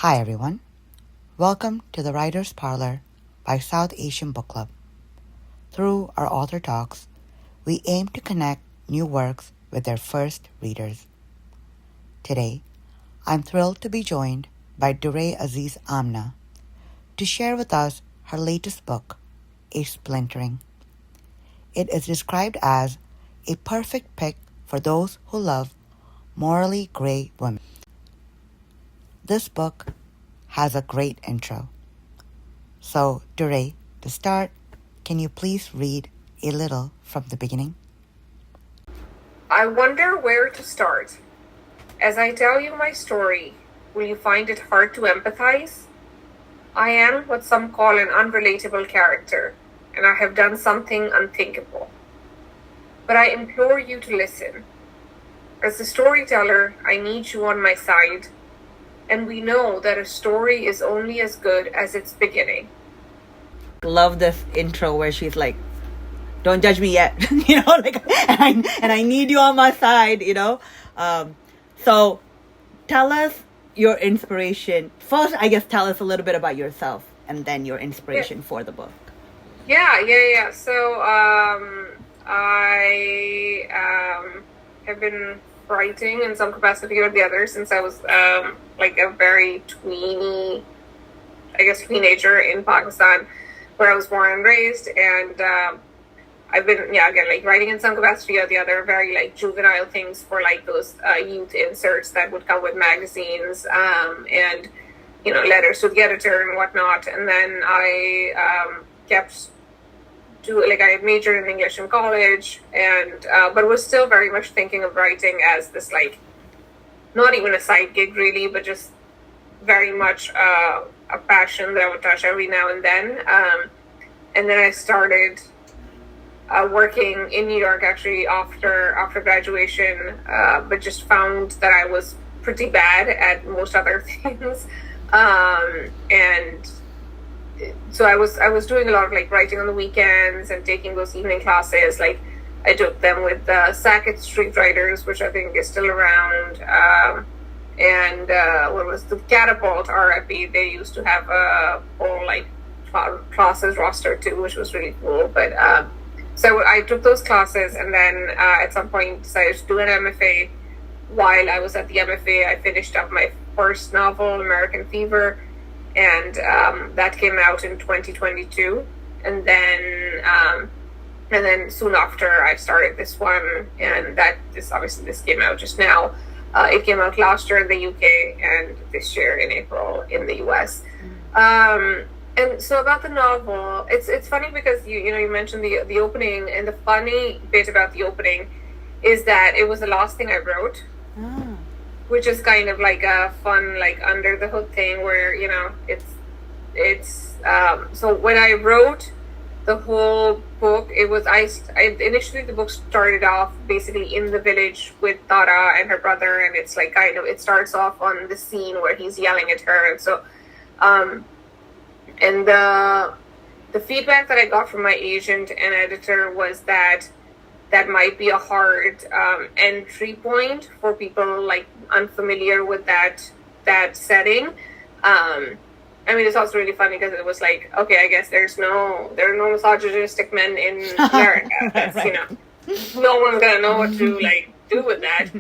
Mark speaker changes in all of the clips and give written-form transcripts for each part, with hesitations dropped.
Speaker 1: Hi everyone, welcome to the Writer's Parlour by South Asian Book Club. Through our author talks, we aim to connect new works with their first readers. Today, I'm thrilled to be joined by Durre Aziz Amna to share with us her latest book, A Splintering. It is described as a perfect pick for those who love morally grey women. This book has a great intro. So, Durre, to start, can you please read a little from the beginning?
Speaker 2: I wonder where to start. As I tell you my story, will you find it hard to empathize? I am what some call an unrelatable character, and I have done something unthinkable. But I implore you to listen. As the storyteller, I need you on my side, and we know that a story is only as good as its beginning.
Speaker 1: Love this intro where she's like, don't judge me yet, and I need you on my side, So tell us your inspiration. First, I guess, tell us a little bit about yourself and then your inspiration for the book.
Speaker 2: Yeah. So I have been writing in some capacity or the other since I was like a very teenager in Pakistan, where I was born and raised, and I've been writing in some capacity or the other, very like juvenile things for like those youth inserts that would come with magazines and letters to the editor and whatnot. And then I I majored in English in college, and but was still very much thinking of writing as this like not even a side gig really, but just very much a passion that I would touch every now and then. And then I started working in New York actually after graduation, but just found that I was pretty bad at most other things, and so I was doing a lot of like writing on the weekends and taking those evening classes. Like I took them with the Sackett Street Writers, which I think is still around, and what was the Catapult RFP? They used to have a whole like classes roster too, which was really cool. But so I took those classes, and then at some point decided to do an MFA. While I was at the MFA, I finished up my first novel, American Fever, and that came out in 2022. And then soon after, I started this one, and this came out just now. It came out last year in the UK and this year in April in the US. And so about the novel, it's funny because you mentioned the opening, and the funny bit about the opening is that it was the last thing I wrote, which is kind of like a fun like under the hood thing where it's so when I wrote the whole book, it was I initially the book started off basically in the village with Tara and her brother, and it's like kind of it starts off on the scene where he's yelling at her, and so and the feedback that I got from my agent and editor was that might be a hard entry point for people like unfamiliar with that setting. I mean, it's also really funny because it was like, okay, I guess there are no misogynistic men in America. That's, no one's gonna know what to like do with that.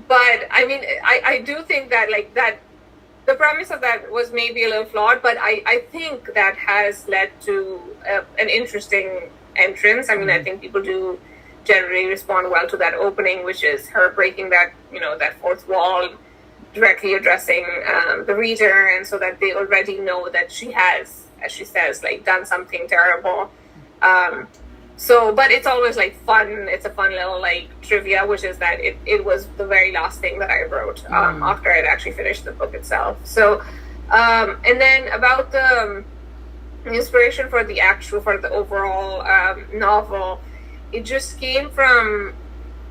Speaker 2: But I mean, I do think that like that. The premise of that was maybe a little flawed, but I think that has led to an interesting entrance. I mean, I think people do generally respond well to that opening, which is her breaking that, that fourth wall, directly addressing the reader, and so that they already know that she has, as she says, like done something terrible. But it's always like fun. It's a fun little like trivia, which is that it was the very last thing that I wrote after I'd actually finished the book itself. So, and then about the inspiration for the overall novel, it just came from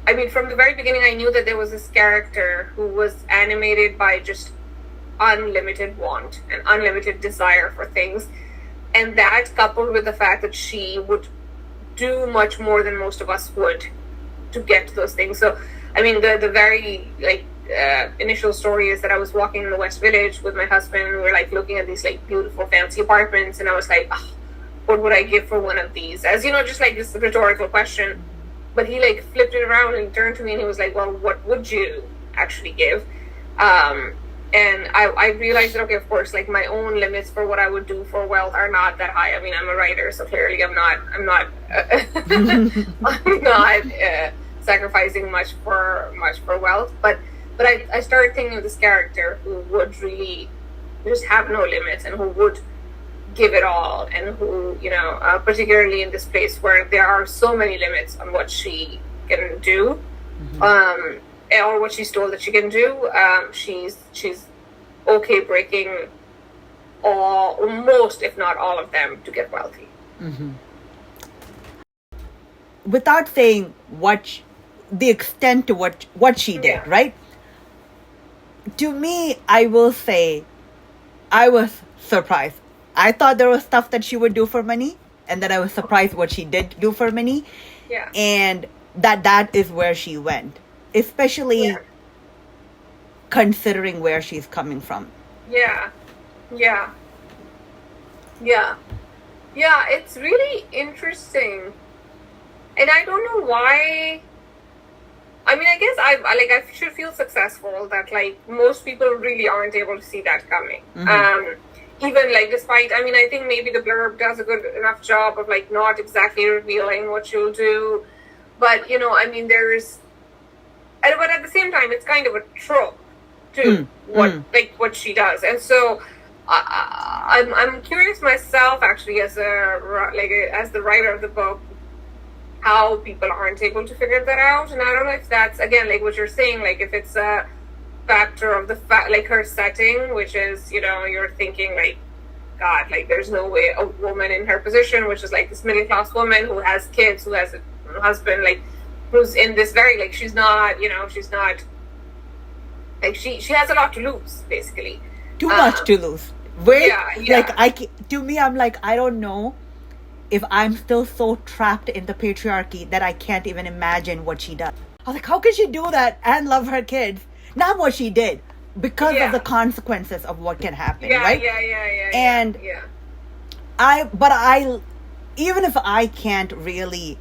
Speaker 2: the very beginning. I knew that there was this character who was animated by just unlimited want and unlimited desire for things, and that coupled with the fact that she would do much more than most of us would to get to those things. So I mean, the very like initial story is that I was walking in the West Village with my husband, and we were like looking at these like beautiful fancy apartments, and I was like, oh, what would I give for one of these? As you know, just like this rhetorical question. But he like flipped it around and turned to me and he was like, well, what would you actually give? And I realized that, okay, of course, like my own limits for what I would do for wealth are not that high. I mean, I'm a writer, so clearly I'm not I'm not sacrificing much for wealth. But I started thinking of this character who would really just have no limits and who would give it all, and who, you know, particularly in this place where there are so many limits on what she can do, or what she's told that she can do, she's okay breaking most, if not all of them, to get wealthy.
Speaker 1: Without saying the extent to what she did, right? To me, I will say, I was surprised. I thought there was stuff that she would do for money, and then I was surprised what she did do for money.
Speaker 2: Yeah.
Speaker 1: And that is where she went, especially considering where she's coming from.
Speaker 2: Yeah. It's really interesting, and I don't know why. I mean, I guess I should feel successful that like most people really aren't able to see that coming. Even like, despite, I mean, I think maybe the blurb does a good enough job of like not exactly revealing what she'll do, but you know, I mean, but at the same time, it's kind of a trope too, what she does, and so I'm curious myself, actually, as the writer of the book, how people aren't able to figure that out, and I don't know if that's, again, like what you're saying, like if it's a factor of like her setting, which is, you know, you're thinking like, God, like there's no way a woman in her position, which is like this middle class woman who has kids, who has a husband, like who's in this very, like she's not like she has a lot to lose, basically.
Speaker 1: Too much to lose. Like to me, I'm like, I don't know if I'm still so trapped in the patriarchy that I can't even imagine what she does. I was like, how can she do that and love her kids? Not what she did, because of the consequences of what can happen, right? And even if I can't really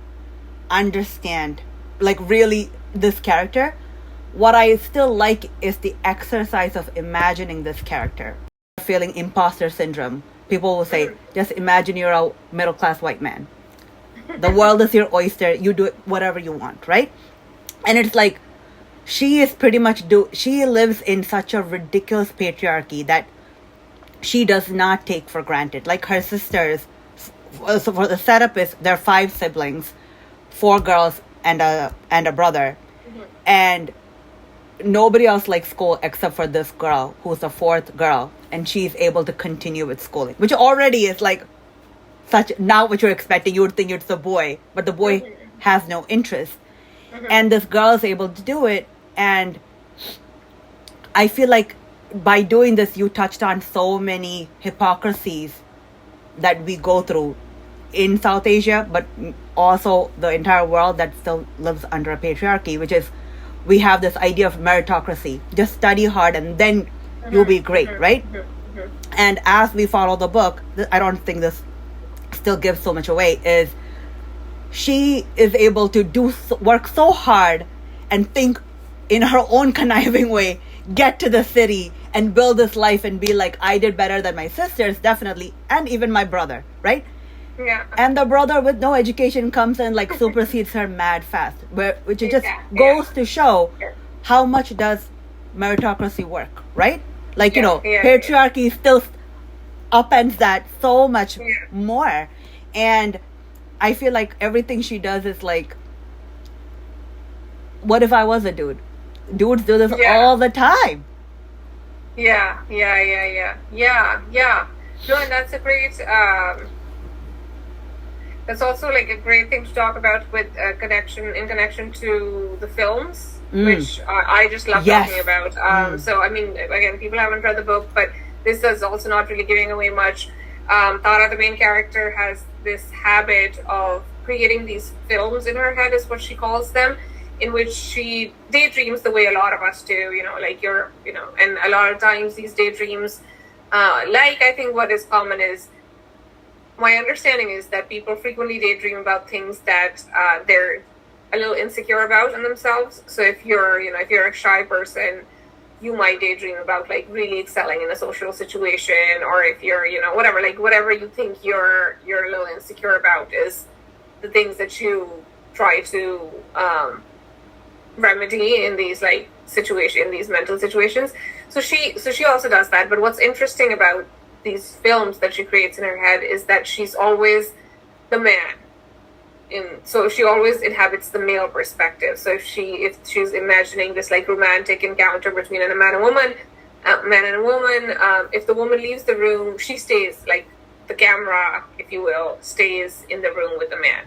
Speaker 1: understand, like really this character, what I still like is the exercise of imagining this character. Feeling imposter syndrome. People will say, just imagine you're a middle-class white man. The world is your oyster. You do whatever you want, right? And it's like, she is pretty much she lives in such a ridiculous patriarchy that she does not take for granted. Like her sisters, so for the setup is, there are 5 siblings, 4 girls and a brother. And nobody else likes school except for this girl, who's the 4th girl. And she's able to continue with schooling, which already is like not what you're expecting. You would think it's a boy, but the boy has no interest. And this girl is able to do it. And I feel like by doing this, you touched on so many hypocrisies that we go through in South Asia, but also the entire world that still lives under a patriarchy, which is, we have this idea of meritocracy. Just study hard and then you'll be great, right? And as we follow the book, I don't think this still gives so much away, is she is able to work so hard and think in her own conniving way, get to the city and build this life and be like, I did better than my sisters, definitely, and even my brother, right?
Speaker 2: Yeah.
Speaker 1: And the brother with no education comes and like supersedes her mad fast, which it just goes to show how much does meritocracy work, right? Like, patriarchy still upends that so much more. And I feel like everything she does is like, what if I was a dude? Dudes do this all the time.
Speaker 2: Yeah. No, and that's a great, that's also like a great thing to talk about with connection to the films, which I just love talking about. So, I mean, again, people haven't read the book, but this is also not really giving away much. Tara, the main character, has this habit of creating these films in her head, is what she calls them, in which she daydreams the way a lot of us do, like and a lot of times these daydreams, I think what is common is, my understanding is that people frequently daydream about things that they're a little insecure about in themselves. So if you're a shy person, you might daydream about like really excelling in a social situation, or if you're, whatever you think you're a little insecure about is the things that you try to remedy in these these mental situations. So she also does that. But what's interesting about these films that she creates in her head is that she's always the man. So she always inhabits the male perspective. So if she's imagining this like romantic encounter between a man and a woman, if the woman leaves the room, she stays, like the camera, if you will, stays in the room with the man.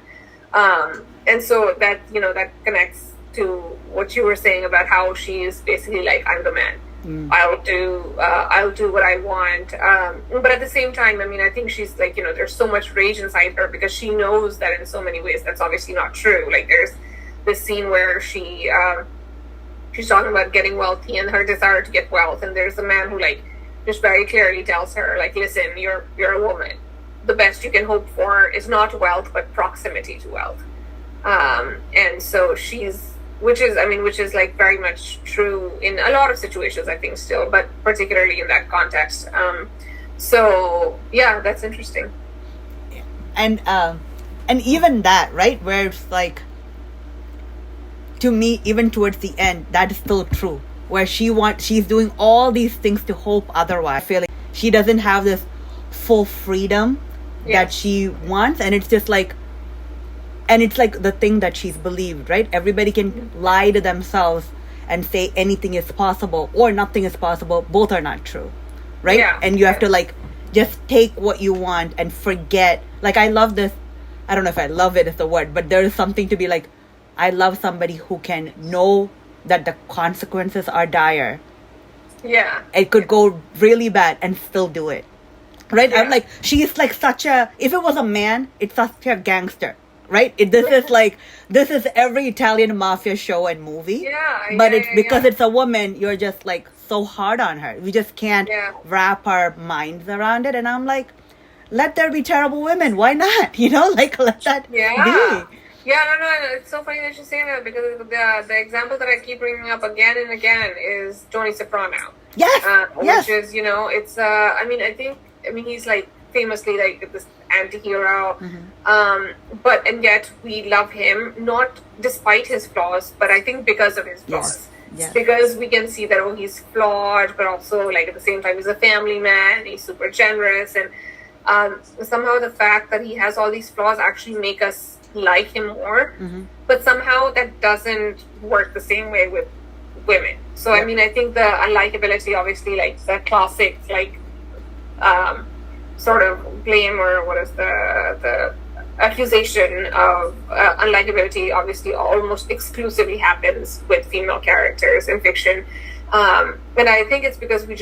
Speaker 2: And so that that connects to what you were saying about how she is basically like, I'm the man. I'll do what I want. But at the same time, I mean, I think she's like, there's so much rage inside her because she knows that in so many ways that's obviously not true. Like there's this scene where she's talking about getting wealthy and her desire to get wealth, and there's a man who like just very clearly tells her like, listen, you're a woman. The best you can hope for is not wealth but proximity to wealth. And so which is like very much true in a lot of situations, I think, still, but particularly in that context. So yeah, that's interesting.
Speaker 1: And even that, right, where it's like, to me, even towards the end, that is still true, where she's doing all these things to hope otherwise. I feel like she doesn't have this full freedom that she wants, and it's just like, and it's like the thing that she's believed, right? Everybody can lie to themselves and say anything is possible or nothing is possible. Both are not true, right? Yeah. And you have to like just take what you want and forget. Like, I love this. I don't know if I love it is the word, but there is something to be like, I love somebody who can know that the consequences are dire.
Speaker 2: Yeah.
Speaker 1: It could go really bad and still do it, right? Yeah. I'm like, she's like if it was a man, it's such a gangster. Right? This is every Italian mafia show and movie.
Speaker 2: Yeah.
Speaker 1: But it's because it's a woman, you're just like so hard on her. We just can't wrap our minds around it. And I'm like, let there be terrible women. Why not? Like, let that be.
Speaker 2: Yeah, no. It's so funny that you say that, because the example that I keep bringing up again and again is Tony Soprano.
Speaker 1: Yes.
Speaker 2: Which is, it's, I mean, he's like famously like this anti-hero, and yet we love him, not despite his flaws, but I think because of his flaws. Yes. Because we can see that he's flawed, but also like at the same time he's a family man, he's super generous, and somehow the fact that he has all these flaws actually make us like him more. But somehow that doesn't work the same way with women. So I mean, I think the unlikability, obviously, like the classic like sort of blame, or what is the accusation of unlikability, obviously almost exclusively happens with female characters in fiction, and I think it's because we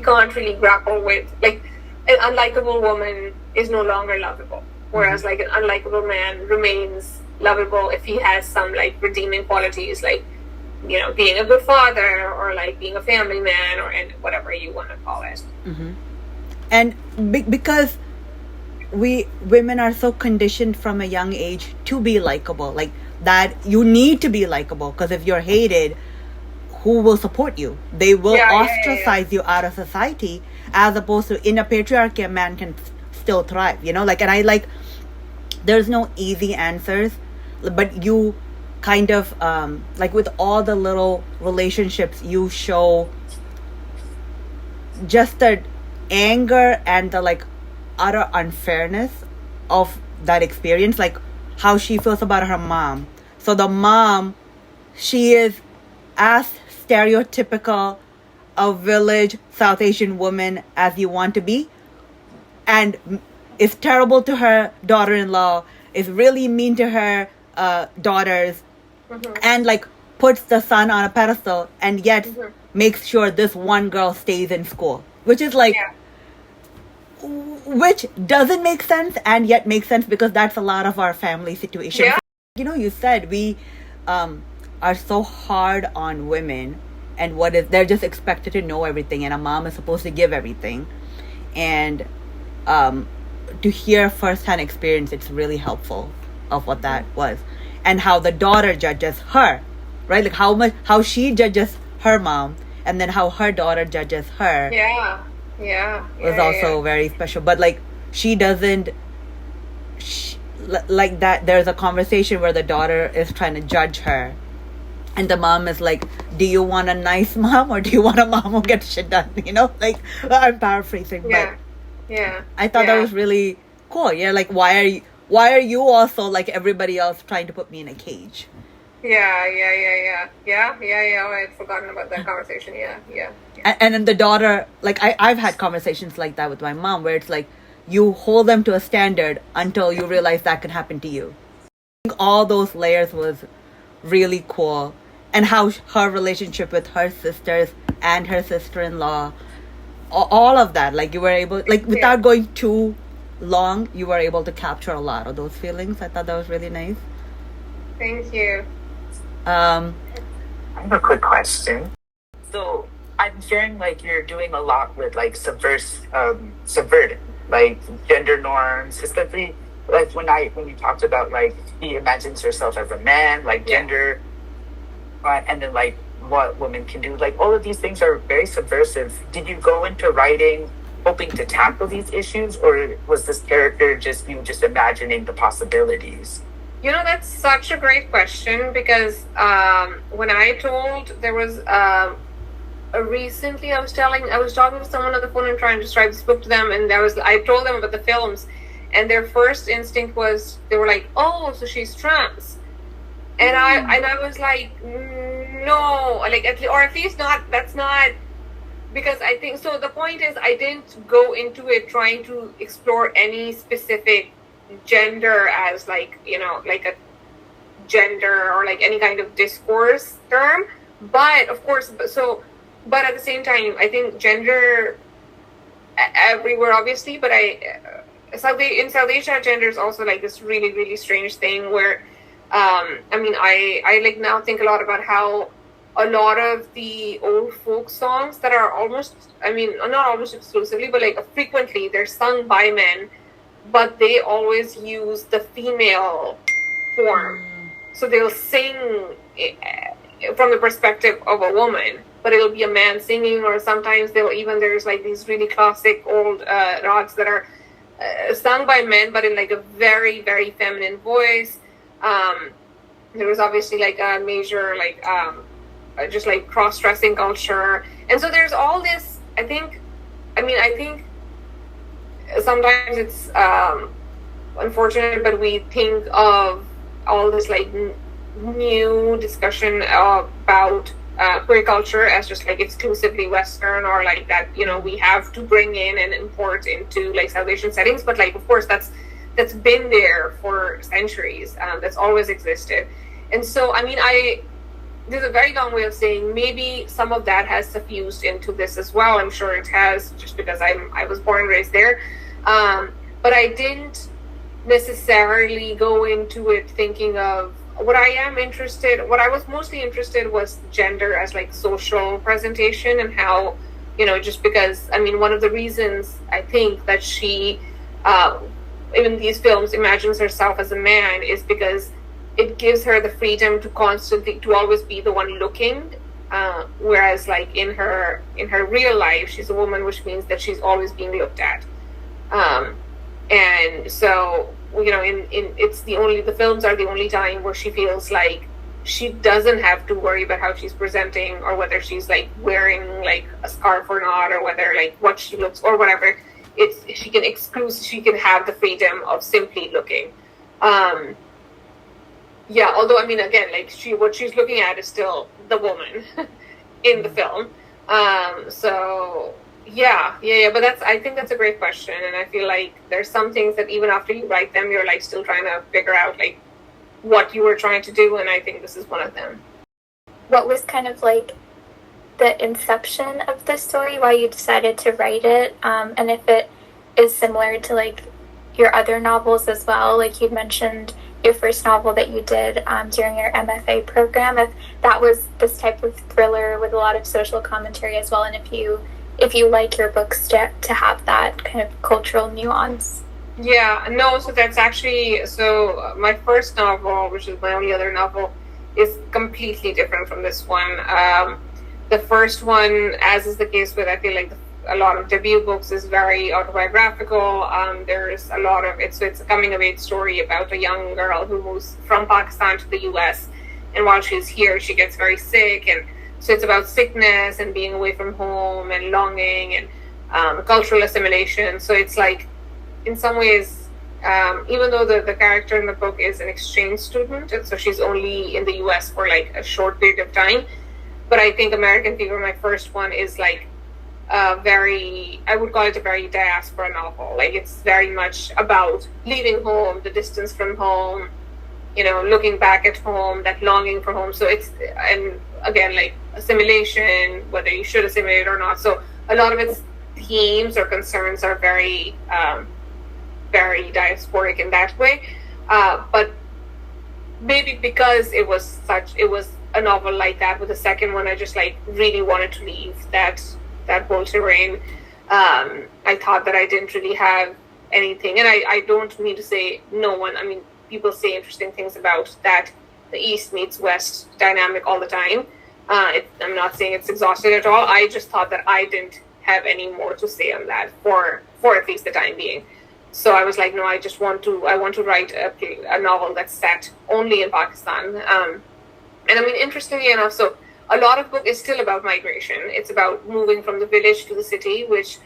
Speaker 2: can't really grapple with, like, an unlikable woman is no longer lovable, whereas like an unlikable man remains lovable if he has some like redeeming qualities, like being a good father, or like being a family man, and whatever you want to call it.
Speaker 1: And because women are so conditioned from a young age to be likable, like that you need to be likable, because if you're hated, who will support you? They will ostracize you out of society, as opposed to in a patriarchy, a man can still thrive, like, and I like, there's no easy answers, but you kind of like with all the little relationships, you show just the anger and the like utter unfairness of that experience, like how she feels about her mom. So the mom, she is as stereotypical a village South Asian woman as you want to be, and is terrible to her daughter-in-law, is really mean to her daughters, and like puts the son on a pedestal, and yet makes sure this one girl stays in school, which is like, which doesn't make sense and yet makes sense, because that's a lot of our family situation. You said we are so hard on women, and they're just expected to know everything, and a mom is supposed to give everything. And to hear firsthand experience, it's really helpful of what that was, and how the daughter judges her, right? Like how she judges her mom, and then how her daughter judges her. Was also very special. But like she doesn't. Like that, there's a conversation where the daughter is trying to judge her, and the mom is like, do you want a nice mom, or do you want a mom who gets shit done? Like, I'm paraphrasing, but I thought that was really cool. Like, why are you also like everybody else trying to put me in a cage?
Speaker 2: Yeah. I had forgotten about that conversation. Yeah.
Speaker 1: And then the daughter, like I've had conversations like that with my mom, where it's like, you hold them to a standard until you realize that could happen to you. I think all those layers was really cool. And how her relationship with her sisters and her sister-in-law, all of that, like you were able, like without going too long, you were able to capture a lot of those feelings. I thought that was really nice.
Speaker 2: Thank you.
Speaker 3: I have a quick question. So I'm hearing like you're doing a lot with like subvert like gender norms, especially like when you talked about like he imagines herself as a man, like gender, and then like what women can do, like all of these things are very subversive. Did you go into writing hoping to tackle these issues, or was this character just you just imagining the possibilities?
Speaker 2: That's such a great question, because when I told, there was recently I was talking to someone on the phone and trying to describe this book to them, and I told them about the films, and their first instinct was, they were like, oh, so she's trans. And I was like, no, like or at least not, that's not, because I think, so the point is, I didn't go into it trying to explore any specific gender as like, like a gender or like any kind of discourse term, but of course, but at the same time, I think gender everywhere, obviously, but in South Asia, gender is also like this really, really strange thing where, I like now think a lot about how a lot of the old folk songs that are almost, not almost exclusively, but like frequently, they're sung by men, but they always use the female form. So they'll sing from the perspective of a woman, but it'll be a man singing, or sometimes there's like these really classic old rags that are sung by men, but in like a very, very feminine voice. There was obviously like a major like just like cross-dressing culture, and so there's all this. I think sometimes it's unfortunate, but we think of all this like new discussion about queer culture as just like exclusively Western, or like that we have to bring in and import into like South Asian settings, but like of course that's been there for centuries. That's always existed. And so there's a very long way of saying maybe some of that has suffused into this as well. I'm sure it has, just because I was born and raised there, but I didn't necessarily go into it thinking of what I was mostly interested was gender as like social presentation, and how, just because, one of the reasons I think that she, in these films, imagines herself as a man is because it gives her the freedom to always be the one looking, whereas like in her real life, she's a woman, which means that she's always being looked at. And so, the films are the only time where she feels like she doesn't have to worry about how she's presenting, or whether she's like wearing like a scarf or not, or whether like what she looks or whatever. She can have the freedom of simply looking. Although again, like what she's looking at is still the woman in the film. But I think that's a great question, and I feel like there's some things that even after you write them, you're like still trying to figure out like what you were trying to do, and I think this is one of them.
Speaker 4: What was kind of like the inception of the story, why you decided to write it, and if it is similar to like your other novels as well? Like you'd mentioned your first novel that you did during your MFA program, if that was this type of thriller with a lot of social commentary as well, and if you like your books to have that kind of cultural nuance.
Speaker 2: Yeah, no, so that's actually, my first novel, which is my only other novel, is completely different from this one. The first one, as is the case with, I feel like a lot of debut books, is very autobiographical. There's a lot of it's a coming of age story about a young girl who moves from Pakistan to the US, and while she's here, she gets very sick, and so it's about sickness and being away from home and longing and cultural assimilation. So it's like, in some ways, even though the character in the book is an exchange student, and so she's only in the US for like a short period of time, but I think American Fever, my first one, is like I would call it a very diaspora novel. Like, it's very much about leaving home, the distance from home, looking back at home, that longing for home. So it's, and again, like assimilation, whether you should assimilate or not. So a lot of its themes or concerns are very, very diasporic in that way. But maybe because it was a novel like that, with the second one, I just like really wanted to leave that whole terrain. I thought that I didn't really have anything, and I don't mean to say no one. I mean, people say interesting things about that, the East meets West dynamic all the time. I'm not saying it's exhausted at all. I just thought that I didn't have any more to say on that for at least the time being. So I was like, no, I want to write a novel that's set only in Pakistan. And I mean, interestingly enough, so a lot of book is still about migration. It's about moving from the village to the city, which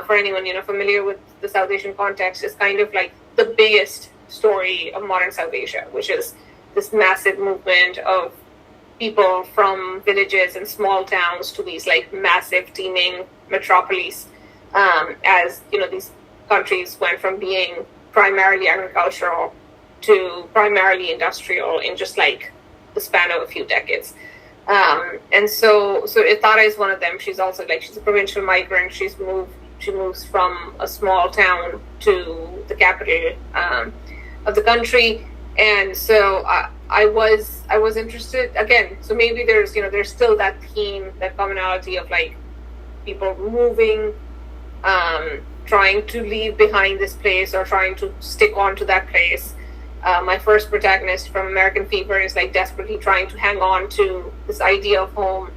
Speaker 2: for anyone, familiar with the South Asian context, is kind of like the biggest story of modern South Asia, which is this massive movement of people from villages and small towns to these like massive teeming metropolis, as these countries went from being primarily agricultural to primarily industrial in just like the span of a few decades. And so Itara is one of them. She's also she's a provincial migrant. She moves from a small town to the capital of the country. And so I was interested again. So maybe there's still that theme, that commonality of like people moving, trying to leave behind this place or trying to stick on to that place. My first protagonist from American Fever is like desperately trying to hang on to this idea of home.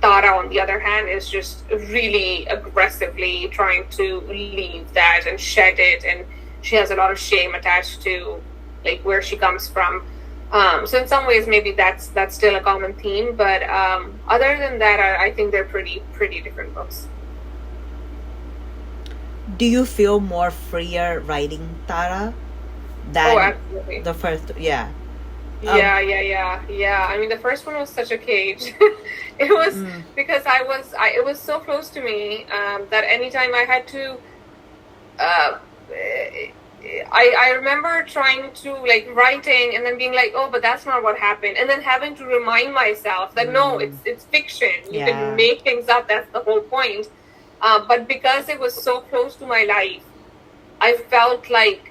Speaker 2: Tara, on the other hand, is just really aggressively trying to leave that and shed it, and she has a lot of shame attached to like where she comes from. So in some ways, maybe that's still a common theme, but other than that, I think they're pretty different books.
Speaker 1: Do you feel more freer writing Tara than the first? Yeah.
Speaker 2: Yeah. I mean, the first one was such a cage. It was because it was so close to me that anytime I had to, I remember trying to like writing and then being like, oh, but that's not what happened, and then having to remind myself that no, it's fiction. You can make things up. That's the whole point. But because it was so close to my life, I felt like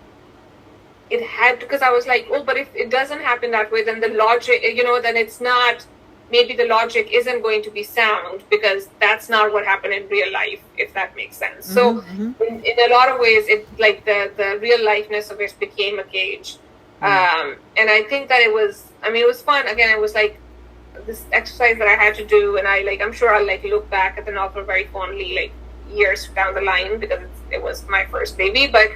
Speaker 2: it had to, because I was like, oh, but if it doesn't happen that way, then the logic, then it's not, maybe the logic isn't going to be sound, because that's not what happened in real life, if that makes sense. So in a lot of ways, it like the real lifeness of it became a cage. And I think that it was fun. Again, it was like this exercise that I had to do, and I'm sure I'll like look back at the novel very fondly, like years down the line, because it was my first baby. But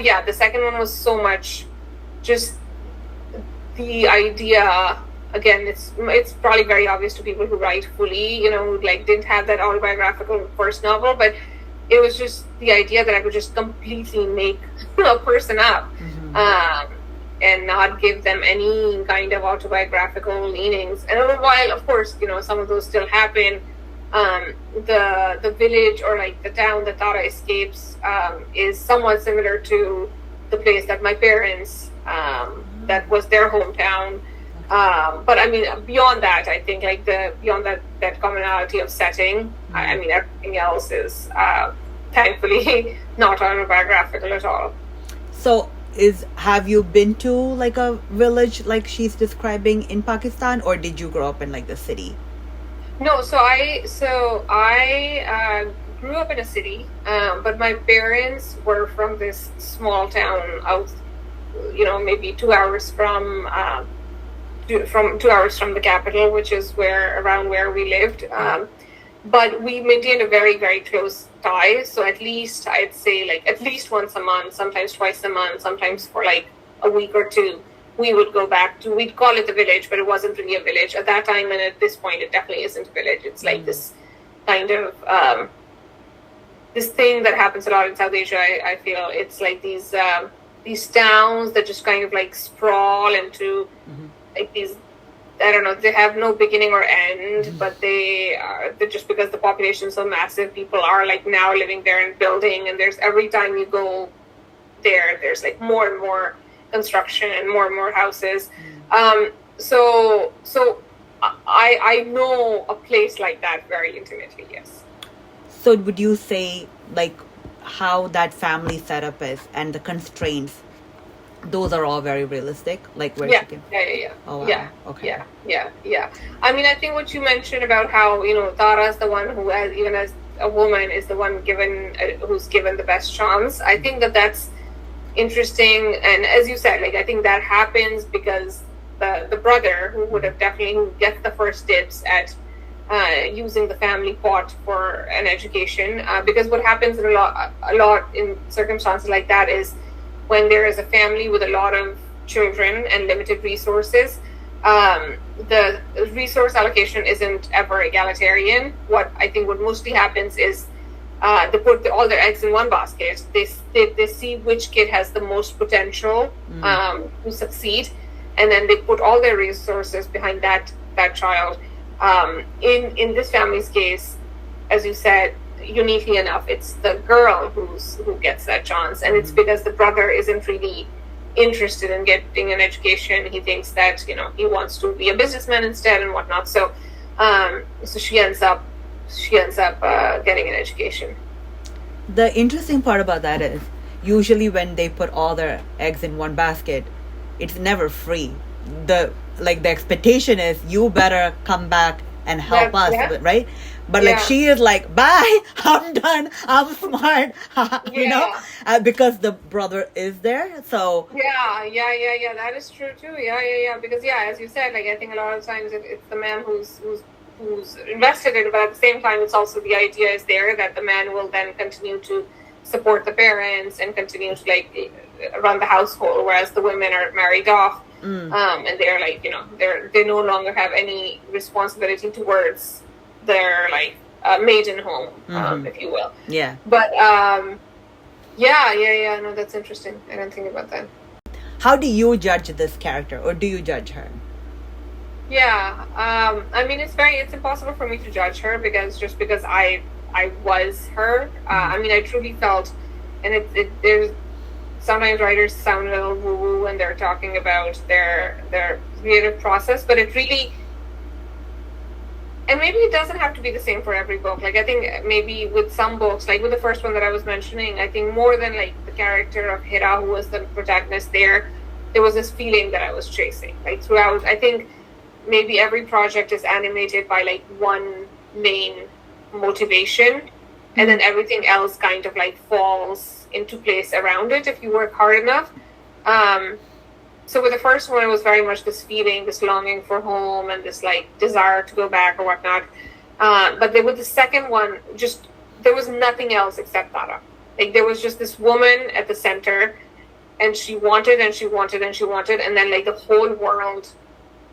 Speaker 2: yeah, the second one was so much just the idea. Again, it's probably very obvious to people who write fully, who like didn't have that autobiographical first novel, but it was just the idea that I could just completely make a person up, and not give them any kind of autobiographical leanings. And while, of course, some of those still happen, the village or like the town that Tara escapes is somewhat similar to the place that my parents, that was their hometown. But I mean, beyond that, I think like beyond that commonality of setting, I mean, everything else is thankfully not autobiographical at all.
Speaker 1: So have you been to like a village like she's describing in Pakistan, or did you grow up in like the city?
Speaker 2: No, so I grew up in a city, but my parents were from this small town out, maybe 2 hours from 2 hours from the capital, which is around where we lived. But we maintained a very, very close tie. So at least I'd say like at least once a month, sometimes twice a month, sometimes for like a week or two, we would go back to, we'd call it the village, but it wasn't really a village at that time. And at this point, it definitely isn't a village. It's like this kind of, this thing that happens a lot in South Asia. I feel it's like these towns that just kind of like sprawl into like these, I don't know, they have no beginning or end, but they're just because the population is so massive, people are like now living there and building, and there's every time you go there's like more and more construction and more houses. So I know a place like that very intimately, yes.
Speaker 1: So would you say like how that family setup is and the constraints, those are all very realistic, like where she came?
Speaker 2: Yeah.
Speaker 1: Oh, wow.
Speaker 2: Yeah.
Speaker 1: Okay.
Speaker 2: Yeah. I mean, I think what you mentioned about how, Tara's the one who, even as a woman, is the one who's given the best chance. I think that's interesting. And as you said, like, I think that happens because the brother who gets the first dibs at using the family pot for an education, because what happens a lot in circumstances like that is when there is a family with a lot of children and limited resources, the resource allocation isn't ever egalitarian. What mostly happens is they put all their eggs in one basket. They see which kid has the most potential to succeed, and then they put all their resources behind that child. In this family's case, as you said, uniquely enough, it's the girl who gets that chance, and it's because the brother isn't really interested in getting an education. He thinks that he wants to be a businessman instead and whatnot. So she ends up getting an education.
Speaker 1: The interesting part about that is usually when they put all their eggs in one basket, it's never free. The expectation is you better come back and help us, right? But like she is like, bye, I'm done, I'm smart, because the brother is there. So
Speaker 2: yeah, that is true too. Yeah, because as you said, like I think a lot of times it's the man who's invested in it, but at the same time, it's also the idea is there that the man will then continue to support the parents and continue to like run the household, whereas the women are married off, and they're like they no longer have any responsibility towards their like maiden home, if you will.
Speaker 1: Yeah.
Speaker 2: But no, that's interesting. I didn't think about that.
Speaker 1: How do you judge this character, or do you judge her?
Speaker 2: Yeah, I mean, it's impossible for me to judge her because I was her. I mean, I truly felt, and there's sometimes writers sound a little woo-woo when they're talking about their creative process, but it really, and maybe it doesn't have to be the same for every book. Like I think maybe with some books, like with the first one that I was mentioning, I think more than like the character of Hira, who was the protagonist there was this feeling that I was chasing. Like throughout, I think maybe every project is animated by like one main motivation, and then everything else kind of like falls into place around it if you work hard enough. So with the first one, it was very much this feeling, this longing for home and this like desire to go back or whatnot. But then with the second one, just there was nothing else except Tara. Like there was just this woman at the center, and she wanted and she wanted and she wanted, and then like the whole world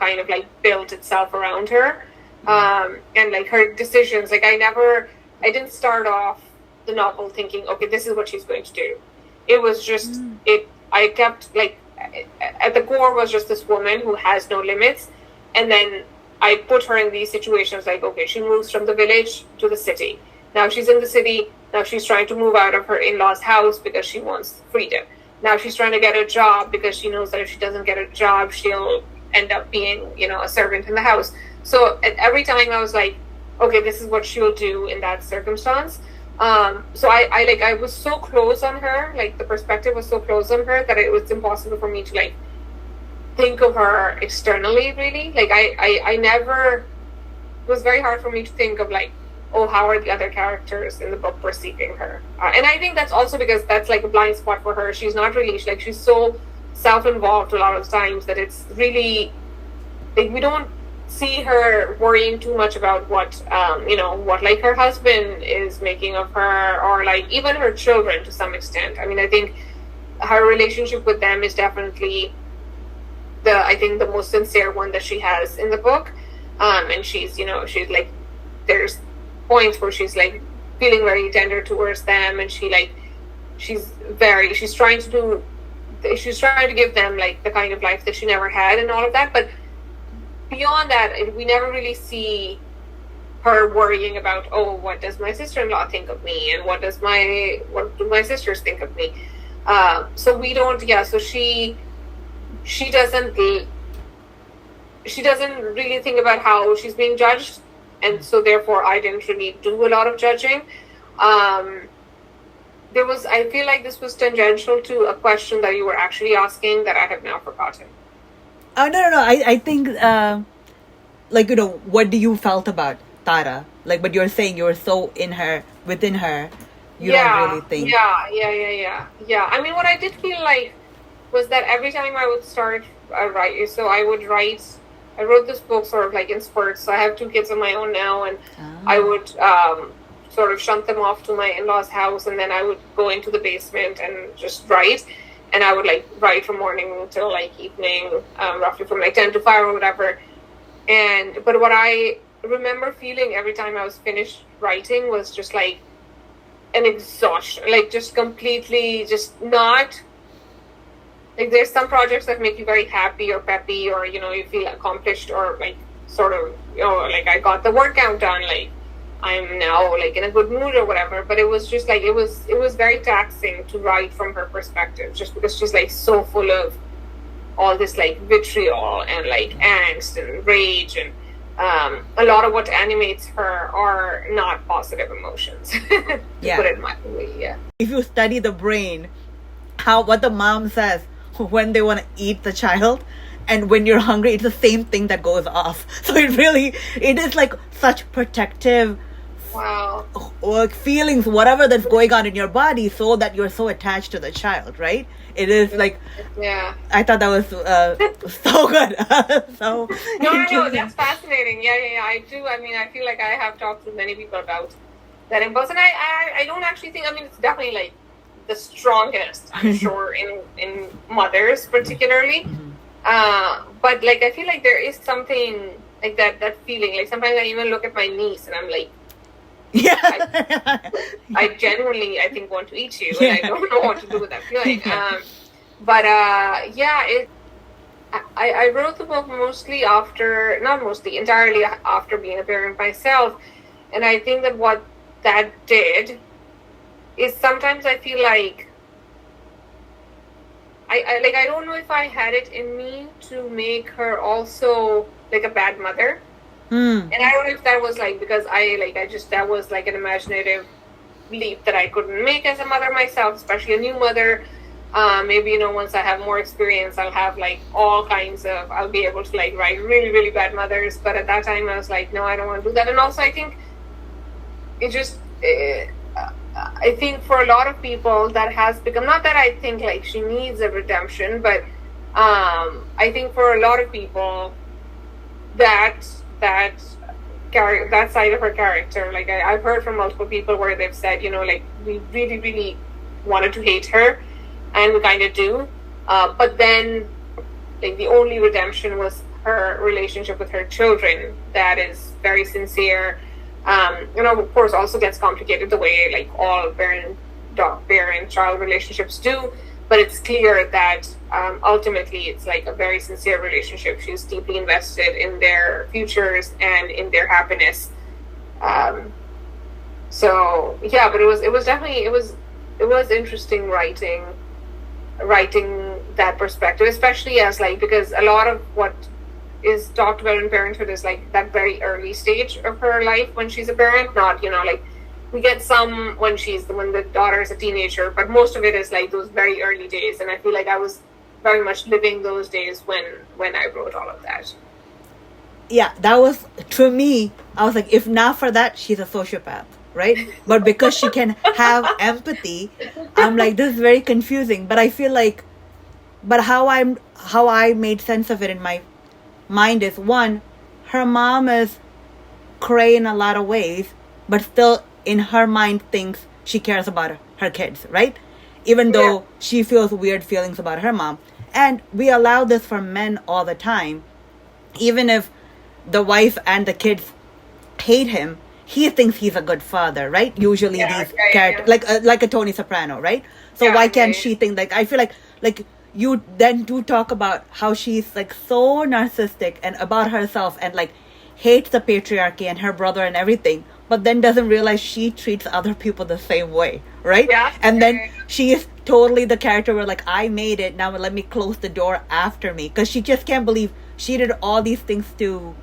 Speaker 2: kind of like built itself around her, and like her decisions. Like I didn't start off the novel thinking, okay, this is what she's going to do. It was just I kept like at the core was just this woman who has no limits, and then I put her in these situations like, okay, she moves from the village to the city. Now she's in the city. Now she's trying to move out of her in-laws' house because she wants freedom. Now she's trying to get a job because she knows that if she doesn't get a job, she'll end up being, a servant in the house. So every time I was like, okay, this is what she'll do in that circumstance. So I was so close on her, like the perspective was so close on her that it was impossible for me to like think of her externally, really. Like I never, it was very hard for me to think of like, oh, how are the other characters in the book perceiving her? And I think that's also because that's like a blind spot for her. She's not really, like, she's so self-involved a lot of times that it's really, like, we don't see her worrying too much about what, what like her husband is making of her, or like even her children to some extent. I mean, I think her relationship with them is definitely the most sincere one that she has in the book. And she's like, there's points where she's like feeling very tender towards them, and she's trying to give them like the kind of life that she never had and all of that. But beyond that, we never really see her worrying about, oh, what does my sister-in-law think of me, and what do my sisters think of me? So we don't, so she doesn't really think about how she's being judged, and so therefore I didn't really do a lot of judging. I feel like this was tangential to a question that you were actually asking that I have now forgotten.
Speaker 1: Oh, no. I think, what do you felt about Tara? Like, but you're saying you were so within her, you don't really think.
Speaker 2: Yeah. I mean, what I did feel like was that every time I would start writing, so I wrote this book sort of like in spurts. So I have 2 kids of my own now, and I would sort of shunt them off to my in-laws' house, and then I would go into the basement and just write. And I would like write from morning till like evening, roughly from like 10 to 5 or whatever. But what I remember feeling every time I was finished writing was just like an exhaustion, like just completely, just not, like there's some projects that make you very happy or peppy, or, you feel accomplished, or like sort of, like I got the workout done, like I'm now like in a good mood or whatever. But it was just like, it was very taxing to write from her perspective, just because she's like so full of all this like vitriol and like angst and rage, and a lot of what animates her are not positive emotions, to put it mildly. Yeah.
Speaker 1: If you study the brain, what the mom says when they want to eat the child, and when you're hungry, it's the same thing that goes off. So it is like such protective feelings, whatever that's going on in your body, so that you're so attached to the child, right? It is like, I thought that was so good.
Speaker 2: No, that's fascinating. Yeah, I do. I mean, I feel like I have talked to many people about that impulse, and I don't actually think, I mean, it's definitely like the strongest, I'm sure, in mothers particularly. But like, I feel like there is something like that feeling. Like sometimes I even look at my niece and I'm like, I genuinely, I think, want to eat you, and I don't know what to do with that feeling. I wrote the book entirely after being a parent myself, and I think that what that did is sometimes I feel like I don't know if I had it in me to make her also like a bad mother. And I don't know if that was like because that was like an imaginative leap that I couldn't make as a mother myself, especially a new mother. Maybe, once I have more experience, I'll have like I'll be able to like write really, really bad mothers. But at that time I was like, no, I don't want to do that. And also I think I think for a lot of people that has become, not that I think like she needs a redemption, but I think for a lot of people that side of her character, like I've heard from multiple people where they've said, like we really, really wanted to hate her, and we kind of do, but then like the only redemption was her relationship with her children that is very sincere. Of course, also gets complicated the way like all parent-child relationships do, but it's clear that ultimately it's like a very sincere relationship. She's deeply invested in their futures and in their happiness. But it was definitely interesting writing that perspective, especially as like, because a lot of what is talked about in parenthood is like that very early stage of her life when she's a parent, not we get some when the daughter is a teenager, but most of it is like those very early days, and I feel like I was very much living those days when I wrote all of that.
Speaker 1: Yeah, that was, to me, I was like, if not for that, she's a sociopath, right? But because she can have empathy, I'm like, this is very confusing. But I feel like, but how I made sense of it in my mind is, one, her mom is cray in a lot of ways, but still in her mind thinks she cares about her kids, right? Even though she feels weird feelings about her mom. And we allow this for men all the time. Even if the wife and the kids hate him, he thinks he's a good father, right? Usually these characters, like a Tony Soprano, right? So why can't she think, like, I feel like you then do talk about how she's like so narcissistic and about herself and like hates the patriarchy and her brother and everything, but then doesn't realize she treats other people the same way, right?
Speaker 2: Yeah.
Speaker 1: And then she is totally the character where like, I made it, now let me close the door after me, because she just can't believe she did all these things to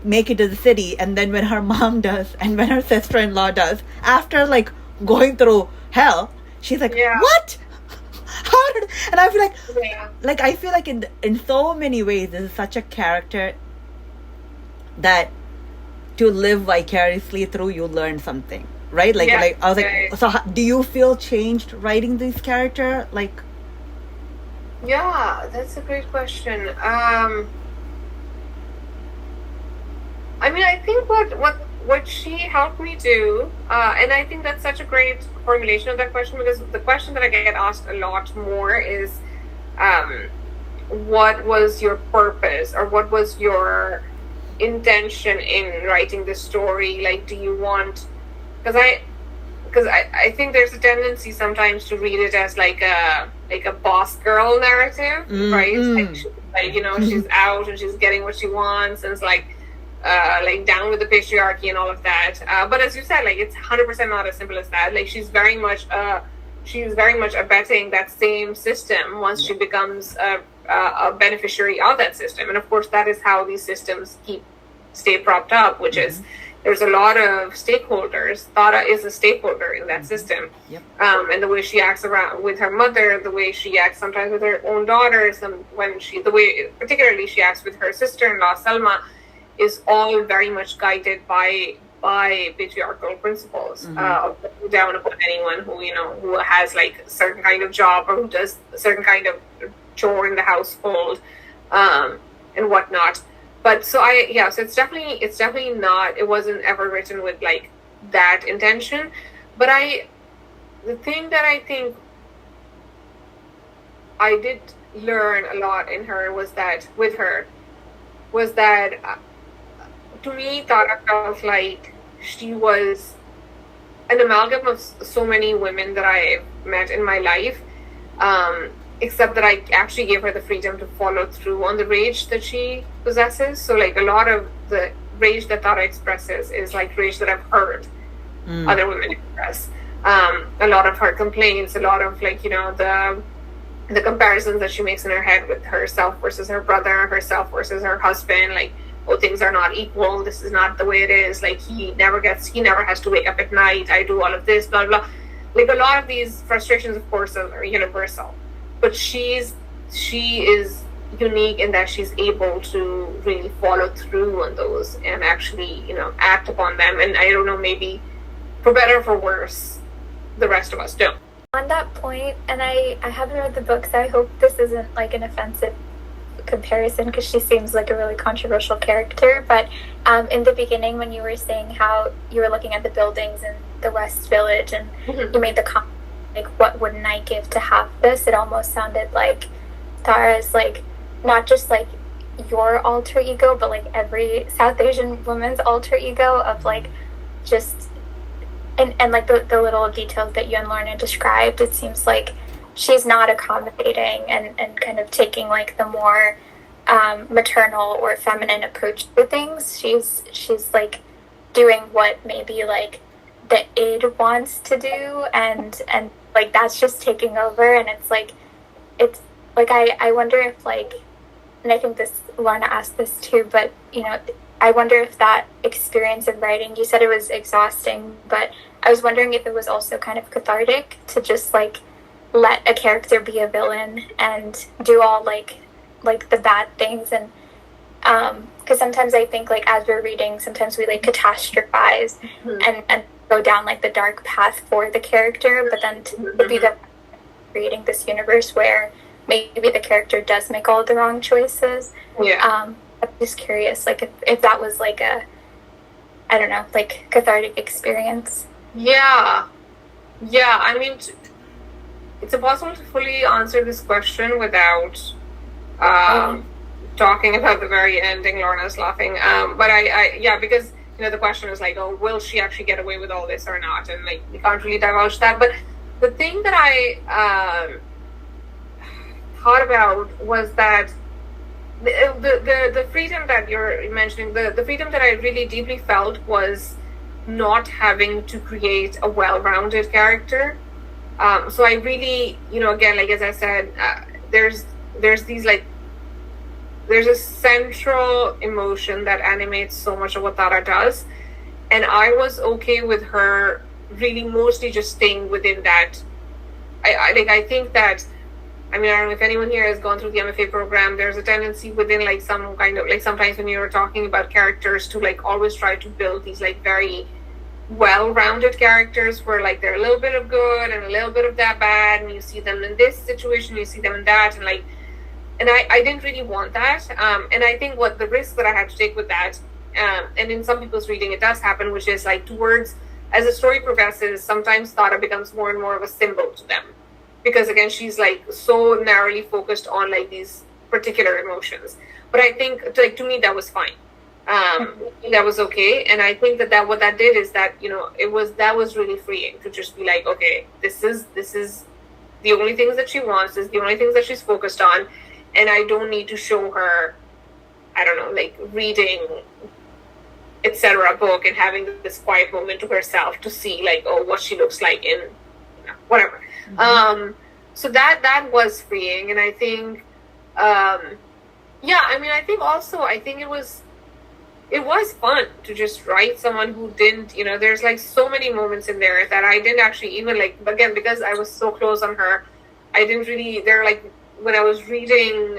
Speaker 1: make it to the city, and then when her mom does and when her sister-in-law does, after like going through hell, she's like, what? How did? And I feel like I feel like in so many ways this is such a character that to live vicariously through, you learn something, right? Like I was like, so do you feel changed writing this character? Like,
Speaker 2: yeah, that's a great question. I mean, I think what she helped me do, and I think that's such a great formulation of that question, because the question that I get asked a lot more is, what was your purpose, or what was your intention in writing this story? Like, do you want, because I think there's a tendency sometimes to read it as like a boss girl narrative, right? Like, you know, she's out and she's getting what she wants, and it's like down with the patriarchy and all of that. But as you said, like, it's 100% not as simple as that. Like, she's very much abetting that same system once she becomes a beneficiary of that system. And of course, that is how these systems stay propped up, which is there's a lot of stakeholders. Tara is a stakeholder in that system. And the way she acts around with her mother, the way she acts sometimes with her own daughters, and the way particularly she acts with her sister-in-law Selma, is all very much guided by patriarchal principles of down upon anyone who has like a certain kind of job, or who does a certain kind of chore in the household, and whatnot. But so it's definitely not, it wasn't ever written with like that intention. But the thing that I think I did learn a lot in her was that to me, Tara felt like she was an amalgam of so many women that I've met in my life, except that I actually gave her the freedom to follow through on the rage that she possesses. So like a lot of the rage that Tara expresses is like rage that I've heard other women express. A lot of her complaints, a lot of like, the comparisons that she makes in her head with herself versus her brother, herself versus her husband, like, oh, things are not equal, this is not the way it is, like, he never has to wake up at night, I do all of this, blah, blah. Like, a lot of these frustrations, of course, are universal. But she is unique in that she's able to really follow through on those and actually, act upon them. And I don't know, maybe for better or for worse, the rest of us don't.
Speaker 4: On that point, and I haven't read the book, so I hope this isn't like an offensive comparison, because she seems like a really controversial character, but in the beginning when you were saying how you were looking at the buildings in the West Village and you made the comment, like, what wouldn't I give to have this, it almost sounded like Tara's like not just like your alter ego, but like every South Asian woman's alter ego of like just and like the little details that you and Lorna described. It seems like she's not accommodating and kind of taking like the more maternal or feminine approach to things. She's like doing what maybe like the id wants to do, and like that's just taking over. And it's like I wonder if like, and I think this Lorna asked this too, but I wonder if that experience of writing, you said it was exhausting, but I was wondering if it was also kind of cathartic to just like let a character be a villain and do all like the bad things. And because sometimes I think like as we're reading, sometimes we like catastrophize and go down like the dark path for the character, but then to be the creating this universe where maybe the character does make all the wrong choices. I'm just curious, like if that was like a, I don't know, like cathartic experience.
Speaker 2: Yeah. I mean, it's impossible to fully answer this question without talking about the very ending. Lorna's laughing. But I because the question is like, oh, will she actually get away with all this or not? And like, we can't really divulge that. But the thing that I thought about was that the freedom that you're mentioning, the freedom that I really deeply felt was not having to create a well-rounded character. So I really, again, like as I said, there's these like, there's a central emotion that animates so much of what Tara does, and I was okay with her really mostly just staying within that. I think that, I mean, I don't know if anyone here has gone through the MFA program. There's a tendency within like some kind of like, sometimes when you're talking about characters, to like always try to build these like very well-rounded characters where like they're a little bit of good and a little bit of that bad, and you see them in this situation, you see them in that, and like, and I didn't really want that. And I think what the risk that I had to take with that, and in some people's reading it does happen, which is like towards, as the story progresses, sometimes Tara becomes more and more of a symbol to them. Because again, she's like so narrowly focused on like these particular emotions. But I think, like, to me, that was fine. That was okay. And I think that what that did is that, that was really freeing to just be like, okay, this is the only things that she wants, this is the only things that she's focused on. And I don't need to show her, I don't know, like reading, etc. book and having this quiet moment to herself to see like, oh, what she looks like in whatever. So that was freeing. And I think, I mean, I think it was fun to just write someone who didn't, there's like so many moments in there that I didn't actually even like, again, because I was so close on her, I didn't really, they're like, when I was rereading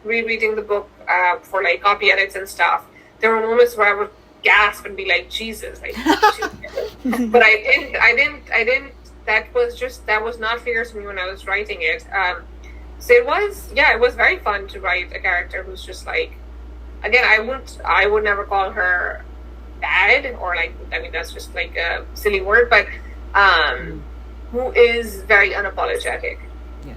Speaker 2: the book for like copy edits and stuff, there were moments where I would gasp and be like, Jesus, like, but I didn't, that was not clear to me when I was writing it. So it was very fun to write a character who's just like, again, I would never call her bad, or like, I mean, that's just like a silly word, but who is very unapologetic.
Speaker 1: Yes.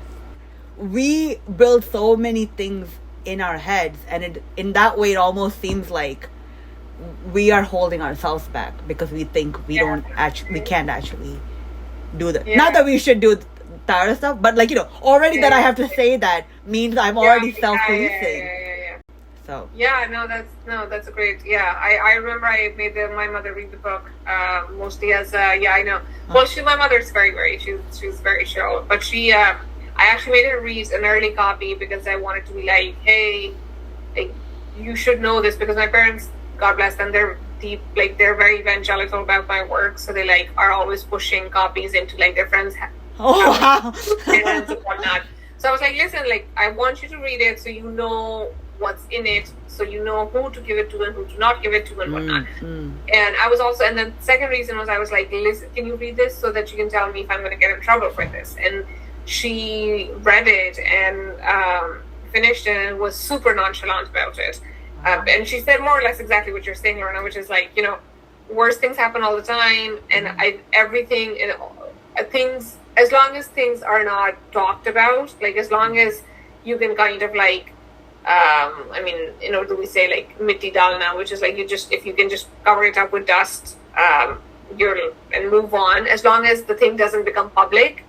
Speaker 1: We build so many things in our heads, and in that way it almost seems like we are holding ourselves back because we think we can't actually do that. Not that we should do Tara stuff, but like, already that I have to say that means I'm already self-policing. So that's a great. I remember I made my mother read the book mostly as I know. Well, my mother's she's very chill, but I actually made her read an early copy because I wanted to be like, hey, like, you should know this, because my parents, God bless them, they're deep, like they're very evangelical about my work, so they like are always pushing copies into like their friends' and whatnot. So I was like, listen, like, I want you to read it so you know what's in it, so you know who to give it to and who to not give it to and whatnot. And I was also, and the second reason was, I was like, listen, can you read this so that you can tell me if I'm going to get in trouble for this? And she read it and finished it and was super nonchalant about it. And she said more or less exactly what you're saying, Lorna, which is like, worse things happen all the time, and things, as long as things are not talked about, like as long as you can kind of like, I mean, in Urdu we say like mitti dalna, which is like, if you can just cover it up with dust, and move on, as long as the thing doesn't become public.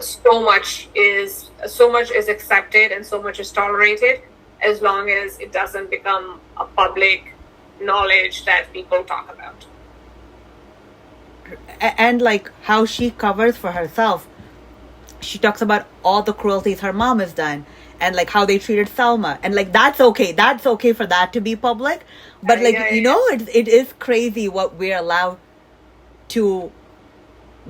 Speaker 1: So much is accepted and so much is tolerated, as long as it doesn't become a public knowledge that people talk about. And like how she covers for herself, she talks about all the cruelties her mom has done, and like how they treated Selma, and like that's okay for that to be public, but like it is crazy what we're allowed to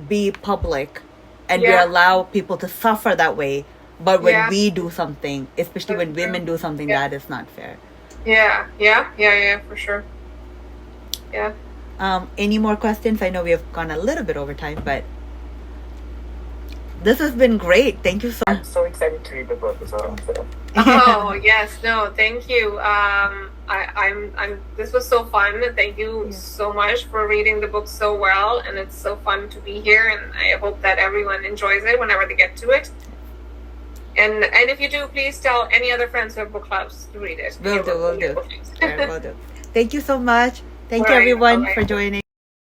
Speaker 1: be public, and we allow people to suffer that way, but when we do something, especially when women do something, that is not fair.
Speaker 2: For sure.
Speaker 1: Any more questions? I know we have gone a little bit over time, but this has been great. Thank you so much.
Speaker 3: I'm so excited to read the book as well. So.
Speaker 2: Oh yes, no, thank you. I'm. This was so fun. Thank you so much for reading the book so well, and it's so fun to be here. And I hope that everyone enjoys it whenever they get to it. And if you do, please tell any other friends who have book clubs to read it.
Speaker 1: Will do. Thank you so much. Thank you everyone for joining.